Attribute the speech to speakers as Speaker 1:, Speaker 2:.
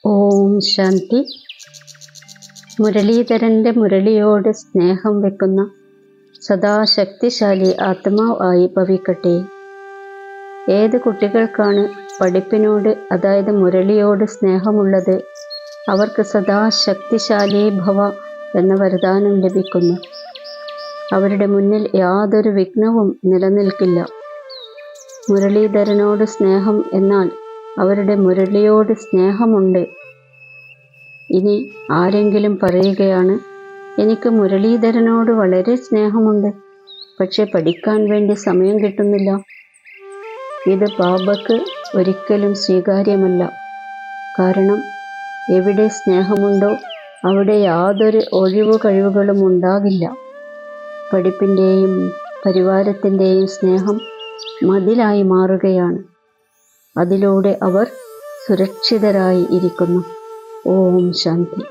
Speaker 1: ഓം ശാന്തി. മുരളീധരൻ്റെ മുരളിയോട് സ്നേഹം വെക്കുന്ന സദാശക്തിശാലി ആത്മാവ് ആയി ഭവിക്കട്ടെ. ഏത് കുട്ടികൾക്കാണ് പഠിപ്പിനോട്, അതായത് മുരളിയോട് സ്നേഹമുള്ളത്, അവർക്ക് സദാശക്തിശാലി ഭവ എന്ന വരദാനം ലഭിക്കുന്നു. അവരുടെ മുന്നിൽ യാതൊരു വിഘ്നവും നിലനിൽക്കില്ല. മുരളീധരനോട് സ്നേഹം എന്നാൽ അവരുടെ മുരളിയോട് സ്നേഹമുണ്ട്. ഇനി ആരെങ്കിലും പറയുകയാണ്, എനിക്ക് മുരളീധരനോട് വളരെ സ്നേഹമുണ്ട്, പക്ഷെ പഠിക്കാൻ വേണ്ടി സമയം കിട്ടുന്നില്ല. ഇത് ബാബയ്ക്ക് ഒരിക്കലും സ്വീകാര്യമല്ല. കാരണം എവിടെ സ്നേഹമുണ്ടോ അവിടെ യാതൊരു ഒഴിവു കഴിവുകളും ഉണ്ടാകില്ല. പഠിപ്പിൻ്റെയും പരിവാരത്തിൻ്റെയും സ്നേഹം മതിലായി മാറുകയാണ്. അതിലൂടെ അവർ സുരക്ഷിതരായി ഇരിക്കുന്നു. ഓം ശാന്തി.